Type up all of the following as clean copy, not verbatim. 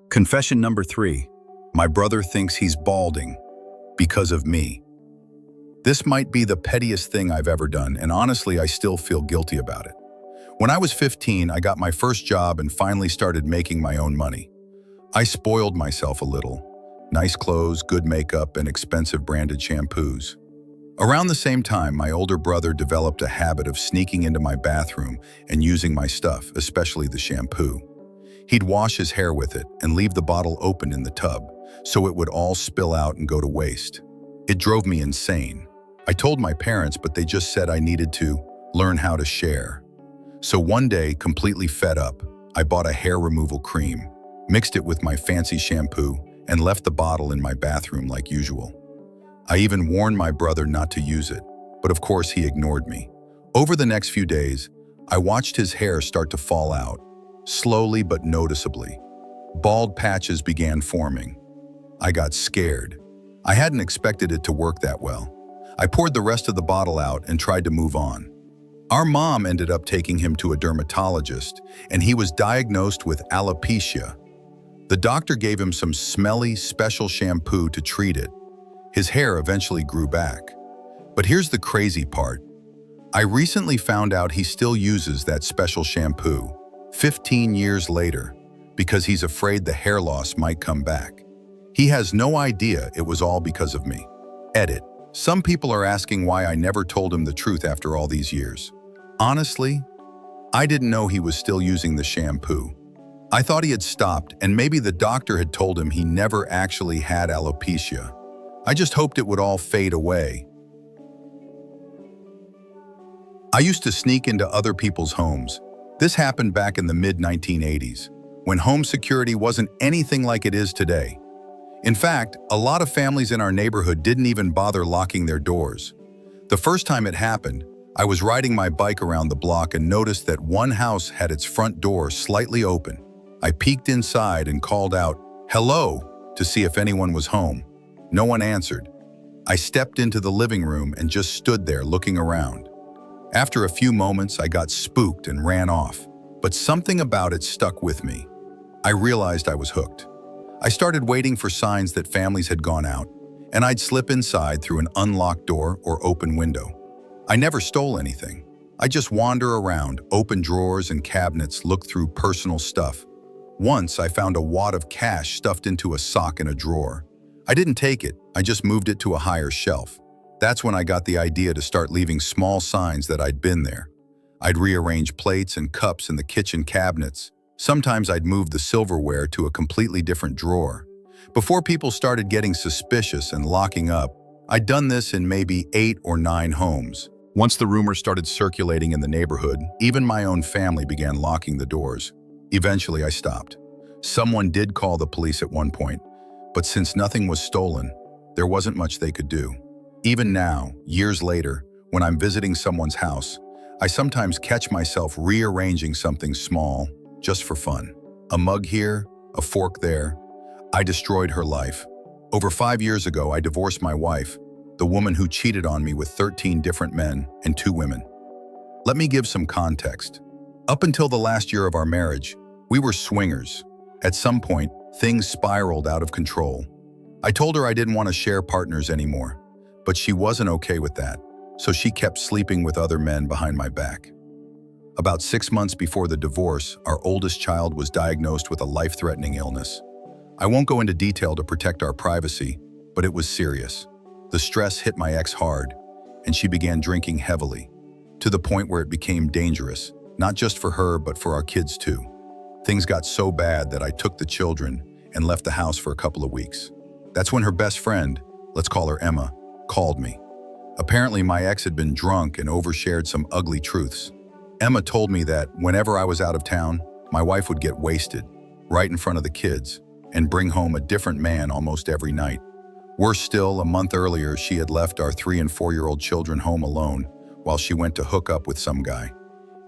Confession number 3. My brother thinks he's balding because of me. This might be the pettiest thing I've ever done, and honestly, I still feel guilty about it. When I was 15, I got my first job and finally started making my own money. I spoiled myself a little. Nice clothes, good makeup, and expensive branded shampoos. Around the same time, my older brother developed a habit of sneaking into my bathroom and using my stuff, especially the shampoo. He'd wash his hair with it and leave the bottle open in the tub, so it would all spill out and go to waste. It drove me insane. I told my parents, but they just said I needed to learn how to share. So one day, completely fed up, I bought a hair removal cream, mixed it with my fancy shampoo, and left the bottle in my bathroom like usual. I even warned my brother not to use it, but of course he ignored me. Over the next few days, I watched his hair start to fall out, slowly but noticeably. Bald patches began forming. I got scared. I hadn't expected it to work that well. I poured the rest of the bottle out and tried to move on. Our mom ended up taking him to a dermatologist, and he was diagnosed with alopecia. The doctor gave him some smelly, special shampoo to treat it. His hair eventually grew back. But here's the crazy part. I recently found out he still uses that special shampoo 15 years later because he's afraid the hair loss might come back. He has no idea it was all because of me. Edit. Some people are asking why I never told him the truth after all these years. Honestly, I didn't know he was still using the shampoo. I thought he had stopped, and maybe the doctor had told him he never actually had alopecia. I just hoped it would all fade away. I used to sneak into other people's homes. This happened back in the mid-1980s, when home security wasn't anything like it is today. In fact, a lot of families in our neighborhood didn't even bother locking their doors. The first time it happened, I was riding my bike around the block and noticed that one house had its front door slightly open. I peeked inside and called out, "Hello," to see if anyone was home. No one answered. I stepped into the living room and just stood there looking around. After a few moments, I got spooked and ran off, but something about it stuck with me. I realized I was hooked. I started waiting for signs that families had gone out, and I'd slip inside through an unlocked door or open window. I never stole anything. I just wander around, open drawers and cabinets, look through personal stuff. Once, I found a wad of cash stuffed into a sock in a drawer. I didn't take it, I just moved it to a higher shelf. That's when I got the idea to start leaving small signs that I'd been there. I'd rearrange plates and cups in the kitchen cabinets. Sometimes I'd move the silverware to a completely different drawer. Before people started getting suspicious and locking up, I'd done this in maybe 8 or 9 homes. Once the rumors started circulating in the neighborhood, even my own family began locking the doors. Eventually, I stopped. Someone did call the police at one point, but since nothing was stolen, there wasn't much they could do. Even now, years later, when I'm visiting someone's house, I sometimes catch myself rearranging something small, just for fun. A mug here, a fork there. I destroyed her life. Over 5 years ago, I divorced my wife, the woman who cheated on me with 13 different men and 2 women. Let me give some context. Up until the last year of our marriage, we were swingers. At some point, things spiraled out of control. I told her I didn't want to share partners anymore, but she wasn't okay with that, so she kept sleeping with other men behind my back. About 6 months before the divorce, our oldest child was diagnosed with a life-threatening illness. I won't go into detail to protect our privacy, but it was serious. The stress hit my ex hard, and she began drinking heavily, to the point where it became dangerous, not just for her, but for our kids too. Things got so bad that I took the children and left the house for a couple of weeks. That's when her best friend, let's call her Emma, called me. Apparently, my ex had been drunk and overshared some ugly truths. Emma told me that whenever I was out of town, my wife would get wasted, right in front of the kids, and bring home a different man almost every night. Worse still, a month earlier, she had left our 3- and 4-year-old children home alone while she went to hook up with some guy.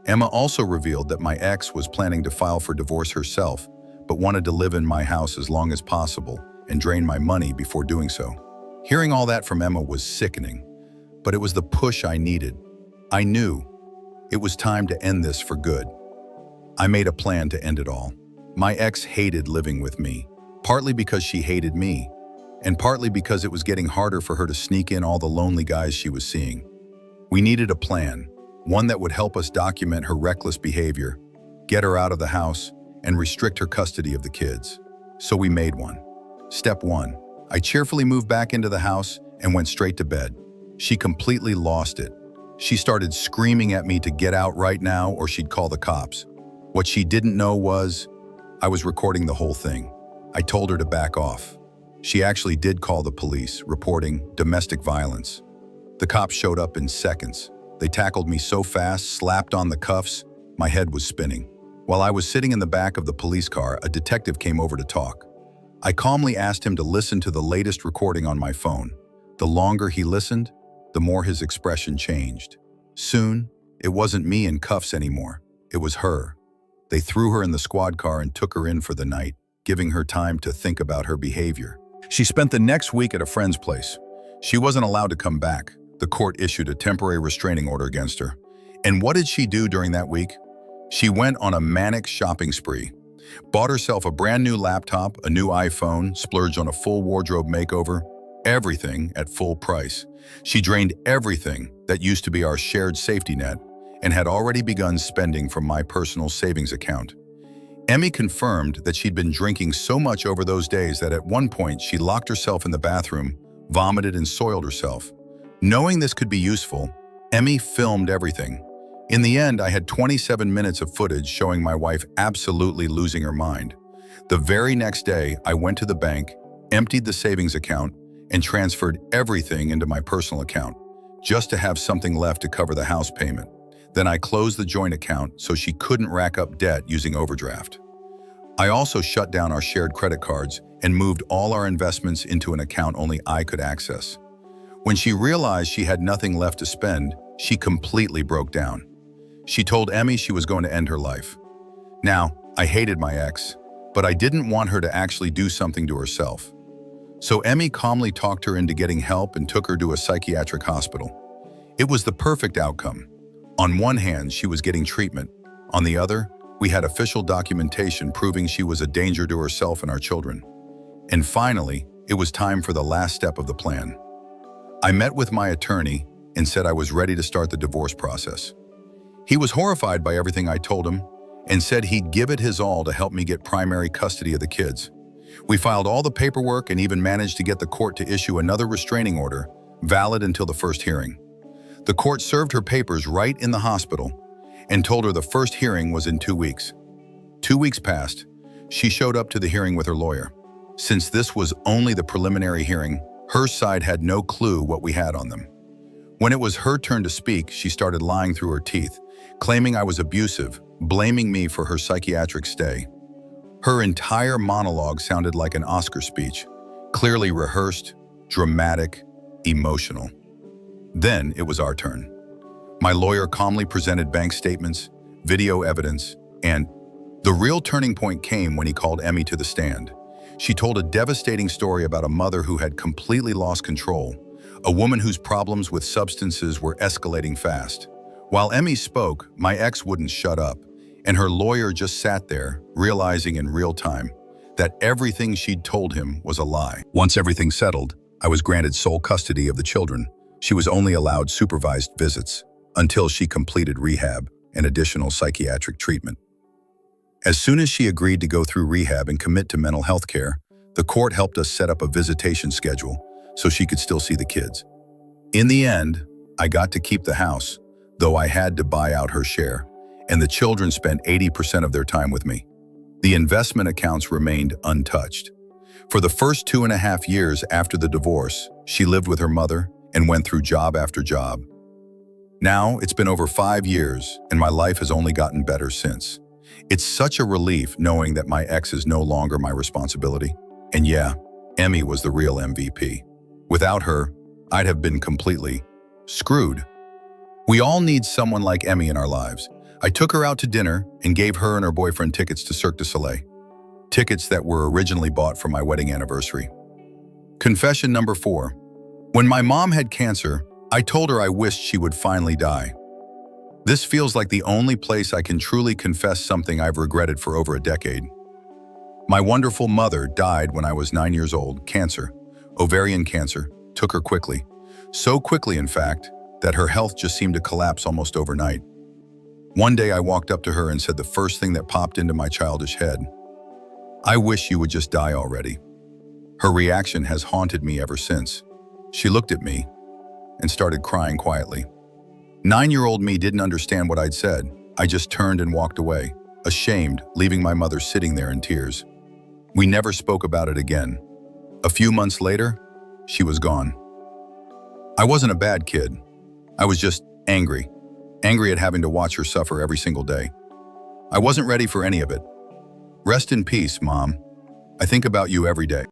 Emma also revealed that my ex was planning to file for divorce herself, but wanted to live in my house as long as possible and drain my money before doing so. Hearing all that from Emma was sickening, but it was the push I needed. I knew it was time to end this for good. I made a plan to end it all. My ex hated living with me, partly because she hated me, and partly because it was getting harder for her to sneak in all the lonely guys she was seeing. We needed a plan, one that would help us document her reckless behavior, get her out of the house, and restrict her custody of the kids. So we made one. Step 1. I cheerfully moved back into the house and went straight to bed. She completely lost it. She started screaming at me to get out right now or she'd call the cops. What she didn't know was I was recording the whole thing. I told her to back off. She actually did call the police, reporting domestic violence. The cops showed up in seconds. They tackled me so fast, slapped on the cuffs, my head was spinning. While I was sitting in the back of the police car, a detective came over to talk. I calmly asked him to listen to the latest recording on my phone. The longer he listened, the more his expression changed. Soon, it wasn't me in cuffs anymore. It was her. They threw her in the squad car and took her in for the night, giving her time to think about her behavior. She spent the next week at a friend's place. She wasn't allowed to come back. The court issued a temporary restraining order against her. And what did she do during that week? She went on a manic shopping spree. Bought herself a brand new laptop, a new iPhone, splurged on a full wardrobe makeover, everything at full price. She drained everything that used to be our shared safety net and had already begun spending from my personal savings account. Emmy confirmed that she'd been drinking so much over those days that at one point she locked herself in the bathroom, vomited and soiled herself. Knowing this could be useful, Emmy filmed everything. In the end, I had 27 minutes of footage showing my wife absolutely losing her mind. The very next day, I went to the bank, emptied the savings account, and transferred everything into my personal account, just to have something left to cover the house payment. Then I closed the joint account so she couldn't rack up debt using overdraft. I also shut down our shared credit cards and moved all our investments into an account only I could access. When she realized she had nothing left to spend, she completely broke down. She told Emmy she was going to end her life. Now, I hated my ex, but I didn't want her to actually do something to herself. So Emmy calmly talked her into getting help and took her to a psychiatric hospital. It was the perfect outcome. On one hand, she was getting treatment. On the other, we had official documentation proving she was a danger to herself and our children. And finally, it was time for the last step of the plan. I met with my attorney and said I was ready to start the divorce process. He was horrified by everything I told him and said he'd give it his all to help me get primary custody of the kids. We filed all the paperwork and even managed to get the court to issue another restraining order, valid until the first hearing. The court served her papers right in the hospital and told her the first hearing was in 2 weeks. 2 weeks passed. She showed up to the hearing with her lawyer. Since this was only the preliminary hearing, her side had no clue what we had on them. When it was her turn to speak, she started lying through her teeth, claiming I was abusive, blaming me for her psychiatric stay. Her entire monologue sounded like an Oscar speech, clearly rehearsed, dramatic, emotional. Then it was our turn. My lawyer calmly presented bank statements, video evidence, and the real turning point came when he called Emmy to the stand. She told a devastating story about a mother who had completely lost control, a woman whose problems with substances were escalating fast. While Emmy spoke, my ex wouldn't shut up, and her lawyer just sat there, realizing in real time that everything she'd told him was a lie. Once everything settled, I was granted sole custody of the children. She was only allowed supervised visits until she completed rehab and additional psychiatric treatment. As soon as she agreed to go through rehab and commit to mental health care, the court helped us set up a visitation schedule so she could still see the kids. In the end, I got to keep the house, though I had to buy out her share, and the children spent 80% of their time with me. The investment accounts remained untouched. For the first 2.5 years after the divorce, she lived with her mother and went through job after job. Now, it's been over 5 years, and my life has only gotten better since. It's such a relief knowing that my ex is no longer my responsibility. And yeah, Emmy was the real MVP. Without her, I'd have been completely screwed. We all need someone like Emmy in our lives. I took her out to dinner and gave her and her boyfriend tickets to Cirque du Soleil. Tickets that were originally bought for my wedding anniversary. Confession number 4. When my mom had cancer, I told her I wished she would finally die. This feels like the only place I can truly confess something I've regretted for over a decade. My wonderful mother died when I was 9 years old. Cancer, ovarian cancer, took her quickly. So quickly, in fact, that her health just seemed to collapse almost overnight. One day I walked up to her and said the first thing that popped into my childish head, "I wish you would just die already." Her reaction has haunted me ever since. She looked at me and started crying quietly. 9-year-old me didn't understand what I'd said. I just turned and walked away, ashamed, leaving my mother sitting there in tears. We never spoke about it again. A few months later, she was gone. I wasn't a bad kid. I was just angry at having to watch her suffer every single day. I wasn't ready for any of it. Rest in peace, Mom. I think about you every day.